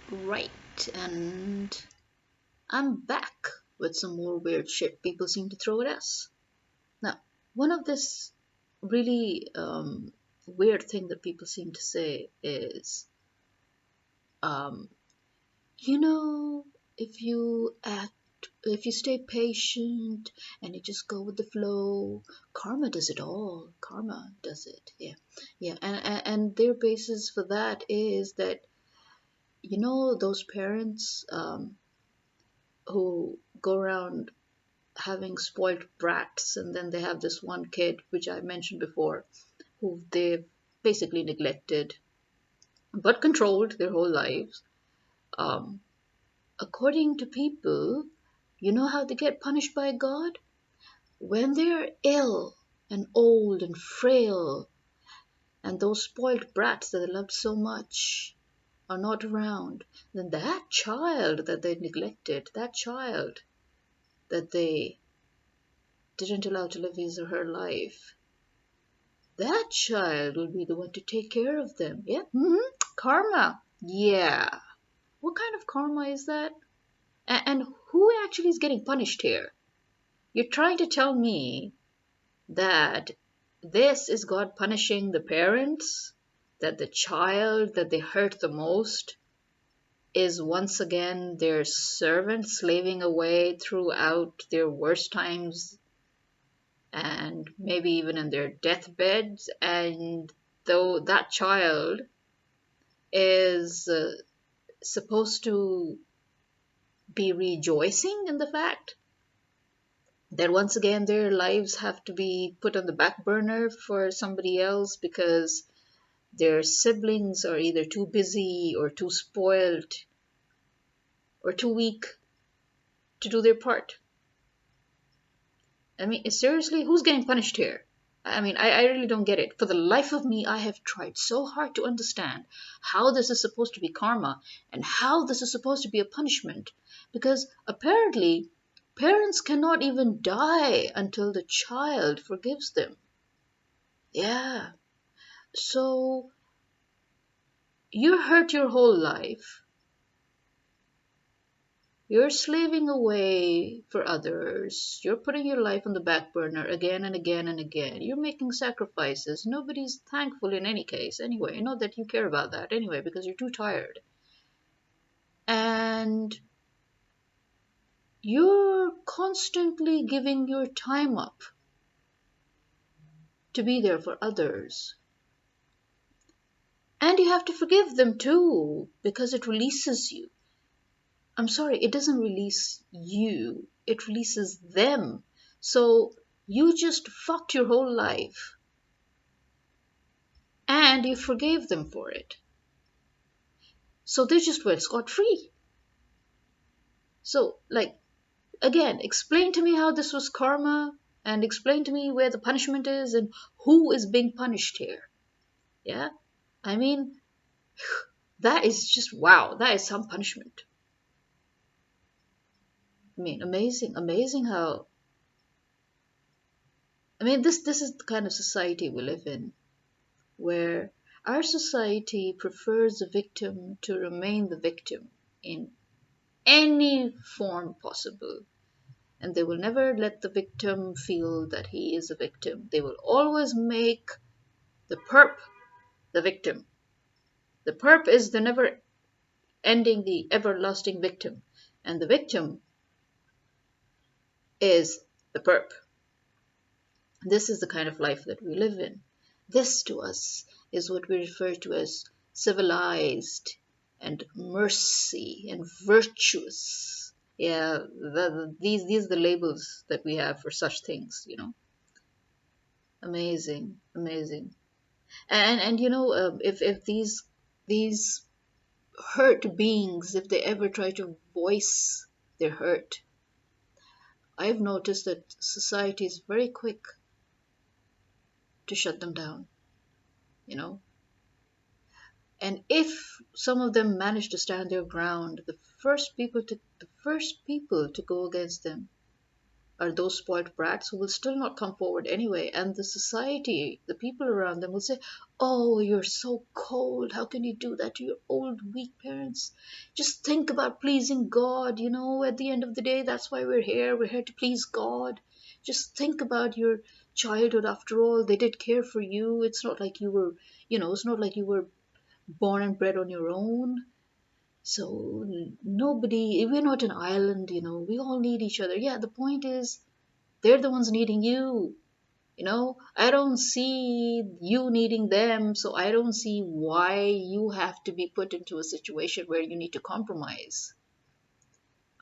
Right, and I'm back with some more weird shit people seem to throw at us. Now, one of this really weird thing that people seem to say is, um, you know, if you act, if you stay patient and you just go with the flow, karma does it all. Karma does it. Yeah, yeah, and their basis for that is that those parents who go around having spoiled brats, and then they have this one kid, which I mentioned before, who they've basically neglected but controlled their whole lives. Um, According to people, you know how they get punished by God? When they're ill and old and frail, and those spoiled brats that they loved so much are not around, then that child that they neglected, that child that they didn't allow to live his or her life, that child will be the one to take care of them. Yeah. Karma. Yeah. What kind of karma is that? And who actually is getting punished here? You're trying to tell me that this is God punishing the parents? That the child that they hurt the most is once again their servant slaving away throughout their worst times and maybe even in their deathbeds, and though that child is supposed to be rejoicing in the fact that once again their lives have to be put on the back burner for somebody else because their siblings are either too busy or too spoiled or too weak to do their part. I mean, seriously, who's getting punished here? I mean, I really don't get it. For the life of me, I have tried so hard to understand how this is supposed to be karma and how this is supposed to be a punishment. Because apparently, parents cannot even die until the child forgives them. Yeah. So you're hurt your whole life. You're slaving away for others. You're putting your life on the back burner again and again and again. You're making sacrifices. Nobody's thankful in any case, anyway. Not that you care about that anyway, because you're too tired. And you're constantly giving your time up to be there for others. And you have to forgive them too, because it releases you. I'm sorry, it doesn't release you, it releases them. So you just fucked your whole life and you forgave them for it. So they just went scot free. So, like, again, explain to me how this was karma and explain to me where the punishment is and who is being punished here. Yeah? I mean, that is just wow, that is some punishment. I mean, amazing how. I mean, this is the kind of society we live in, where our society prefers the victim to remain the victim in any form possible. And they will never let the victim feel that he is a victim. They will always make the perp the victim. The perp is the never ending, the everlasting victim. And the victim is the perp. This is the kind of life that we live in. This to us is what we refer to as civilized and mercy and virtuous. Yeah, these are the labels that we have for such things. Amazing, amazing. And if these hurt beings, if they ever try to voice their hurt, I've noticed that society is very quick to shut them down. You know, and if some of them manage to stand their ground, the first people to go against them are those spoiled brats who will still not come forward anyway. And the society, the people around them will say, "Oh, you're so cold. How can you do that to your old, weak parents? Just think about pleasing God. At the end of the day, that's why we're here. We're here to please God. Just think about your childhood. After all, they did care for you. It's not like you were born and bred on your own. So nobody, we're not an island, we all need each other. Yeah, the point is, they're the ones needing you. I don't see you needing them, so I don't see why you have to be put into a situation where you need to compromise.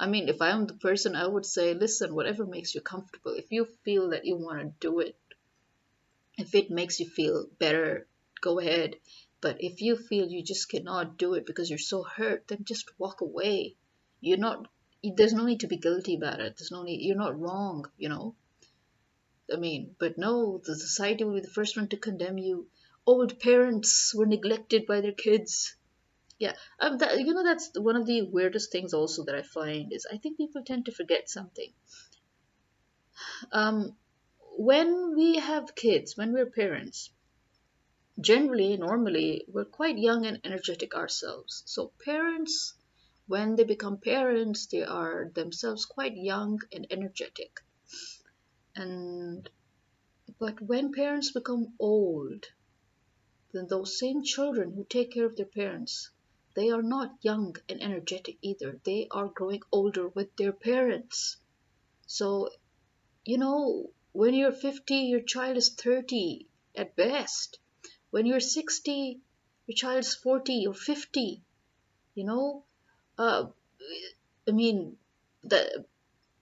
I mean, if I'm the person, I would say, listen, whatever makes you comfortable. If you feel that you want to do it, if it makes you feel better, go ahead. But if you feel you just cannot do it because you're so hurt, then just walk away. You're not, there's no need to be guilty about it. There's no need, you're not wrong. I mean, but no, the society will be the first one to condemn you. Old parents were neglected by their kids. Yeah, that's one of the weirdest things also that I find is I think people tend to forget something. Um, when we have kids, when we're parents, generally, normally, we're quite young and energetic ourselves. So parents, when they become parents, they are themselves quite young and energetic. And but when parents become old, then those same children who take care of their parents, they are not young and energetic either. They are growing older with their parents. So, when you're 50, your child is 30 at best. When you're 60, your child is 40 or 50, you know? Uh, I mean, that,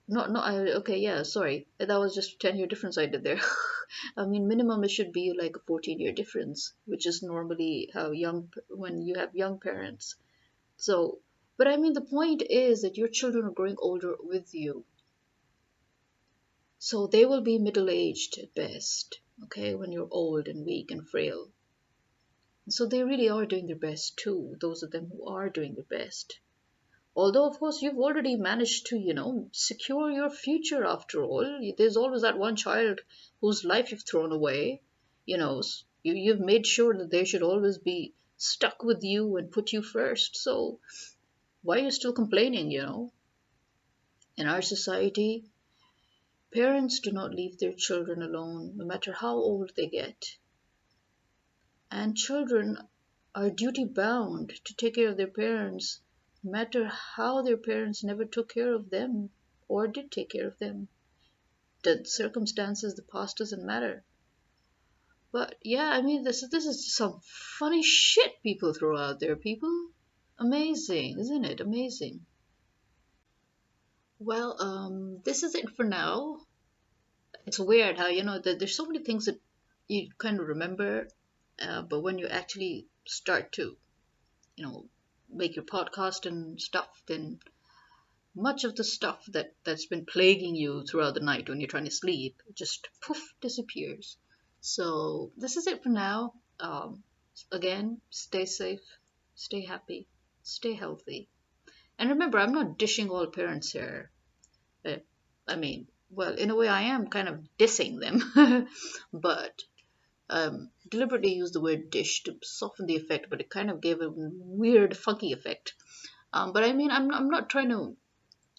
not, okay, yeah, sorry. That was just a 10-year difference I did there. I mean, minimum it should be like a 14-year difference, which is normally when you have young parents. So, but I mean, the point is that your children are growing older with you. So they will be middle-aged at best, okay, when you're old and weak and frail. So they really are doing their best too, those of them who are doing their best. Although, of course, you've already managed to, secure your future after all. There's always that one child whose life you've thrown away. You've made sure that they should always be stuck with you and put you first. So why are you still complaining? In our society, parents do not leave their children alone, no matter how old they get. And children are duty bound to take care of their parents, no matter how their parents never took care of them or did take care of them. The circumstances, the past doesn't matter. But yeah, I mean, this is some funny shit people throw out there, people. Amazing, isn't it? Amazing. Well, this is it for now. It's weird how, that there's so many things that you kind of remember, but when you actually start to you know make your podcast and stuff, then much of the stuff that's been plaguing you throughout the night when you're trying to sleep just poof disappears. So this is it for now. Again, stay safe, stay happy, stay healthy, and remember, I'm not dishing all parents here. Uh, I mean, well, in a way I am kind of dissing them. But deliberately used the word dish to soften the effect, but it kind of gave a weird, funky effect. But I mean, I'm not trying to,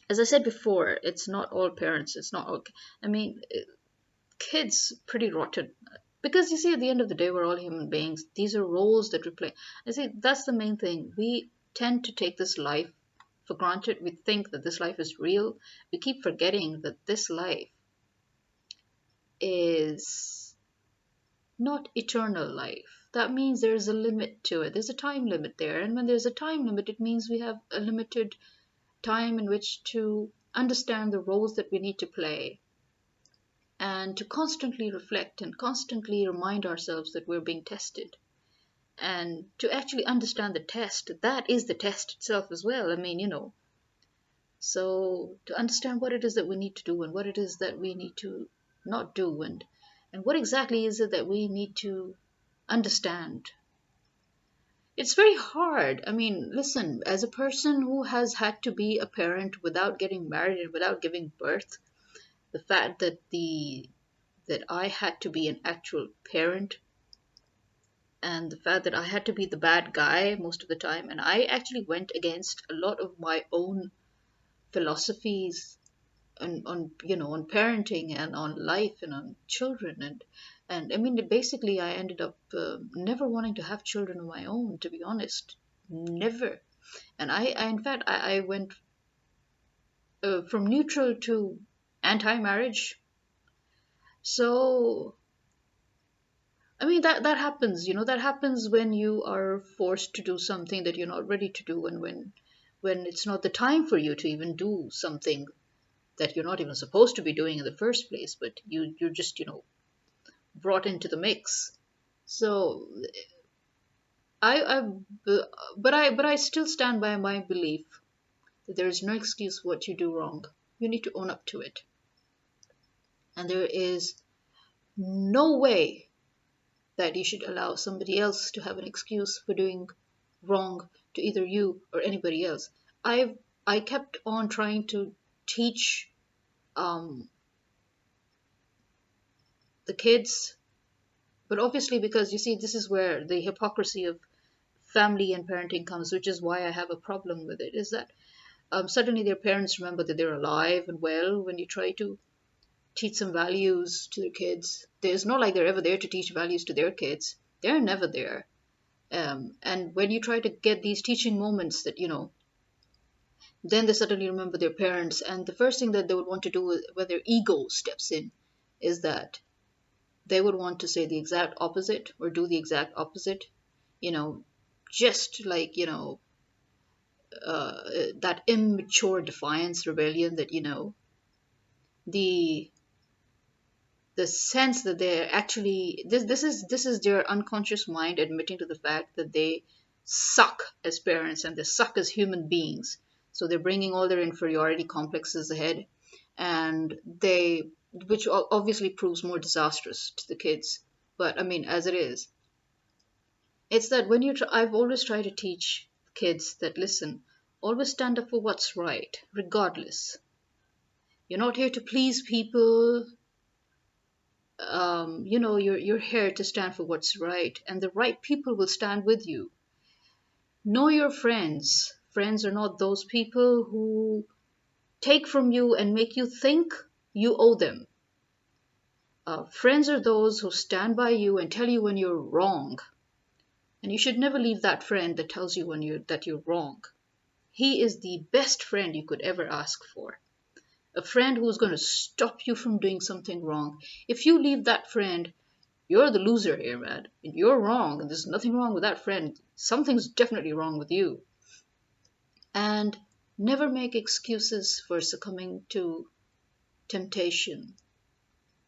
as I said before, it's not all parents. It's not all, I mean, kids pretty rotten. Because you see, at the end of the day, we're all human beings. These are roles that we play. I see, that's the main thing. We tend to take this life for granted. We think that this life is real. We keep forgetting that this life is not eternal life. That means there's a limit to it. There's a time limit there. And when there's a time limit, it means we have a limited time in which to understand the roles that we need to play and to constantly reflect and constantly remind ourselves that we're being tested. And to actually understand the test, that is the test itself as well. I mean, so to understand what it is that we need to do and what it is that we need to not do and what exactly is it that we need to understand. It's very hard. I mean, listen, as a person who has had to be a parent without getting married and without giving birth, The fact that I had to be an actual parent, and the fact that I had to be the bad guy most of the time, and I actually went against a lot of my own philosophies on on parenting and on life and on children, and I mean basically I ended up never wanting to have children of my own, to be honest. Never. And I in fact I went from neutral to anti-marriage. So I mean that happens, that happens when you are forced to do something that you're not ready to do, and when it's not the time for you to even do something that you're not even supposed to be doing in the first place, but you're just brought into the mix. So I but I still stand by my belief that there is no excuse for what you do wrong. You need to own up to it, and there is no way that you should allow somebody else to have an excuse for doing wrong to either you or anybody else. I kept on trying to teach um, the kids, but obviously because you see this is where the hypocrisy of family and parenting comes, which is why I have a problem with it. Is that suddenly their parents remember that they're alive and well when you try to teach some values to their kids. There's not like they're ever there to teach values to their kids. They're never there. And when you try to get these teaching moments that, then they suddenly remember their parents. And the first thing that they would want to do when their ego steps in is that they would want to say the exact opposite or do the exact opposite, you know, just like, that immature defiance rebellion that, the the sense that they're actually this is their unconscious mind admitting to the fact that they suck as parents and they suck as human beings. So they're bringing all their inferiority complexes ahead, and they which obviously proves more disastrous to the kids. But I mean, as it is, it's that when I've always tried to teach kids that, listen, always stand up for what's right regardless. You're not here to please people. You're here to stand for what's right, and the right people will stand with you. Know your friends. Friends are not those people who take from you and make you think you owe them. Friends are those who stand by you and tell you when you're wrong, and you should never leave that friend that tells you that you're wrong. He is the best friend you could ever ask for. A friend who's going to stop you from doing something wrong. If you leave that friend, you're the loser here, man. You're wrong, and there's nothing wrong with that friend. Something's definitely wrong with you. And never make excuses for succumbing to temptation,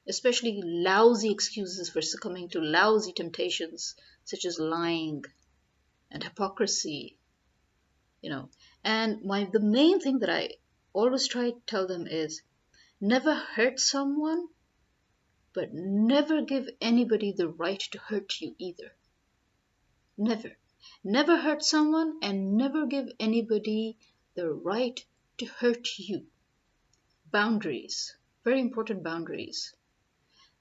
especially lousy excuses for succumbing to lousy temptations such as lying and hypocrisy, you know. And the main thing that I always try to tell them is never hurt someone, but never give anybody the right to hurt you either. Never. Never hurt someone and never give anybody the right to hurt you. Boundaries. Very important boundaries.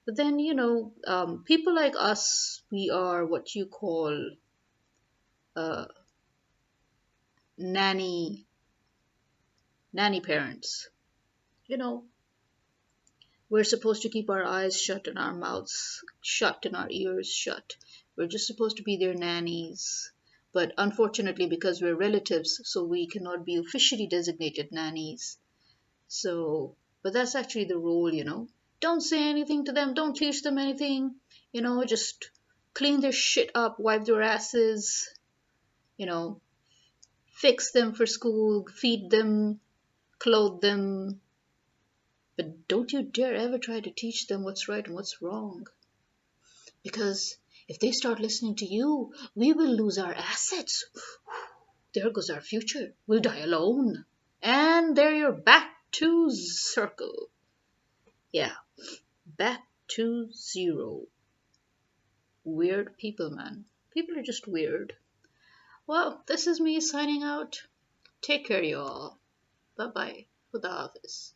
But then, people like us, we are what you call uh, nanny parents. You know, we're supposed to keep our eyes shut and our mouths shut and our ears shut. We're just supposed to be their nannies. But unfortunately, because we're relatives, so we cannot be officially designated nannies. So, but that's actually the rule. Don't say anything to them, don't teach them anything, just clean their shit up, wipe their asses, you know, fix them for school, feed them, clothe them, but don't you dare ever try to teach them what's right and what's wrong. Because if they start listening to you, we will lose our assets. There goes our future. We'll die alone. And there you're back to circle. Yeah, back to zero. Weird people, man. People are just weird. Well, this is me signing out. Take care, y'all. Bye bye. Khuda Hafiz.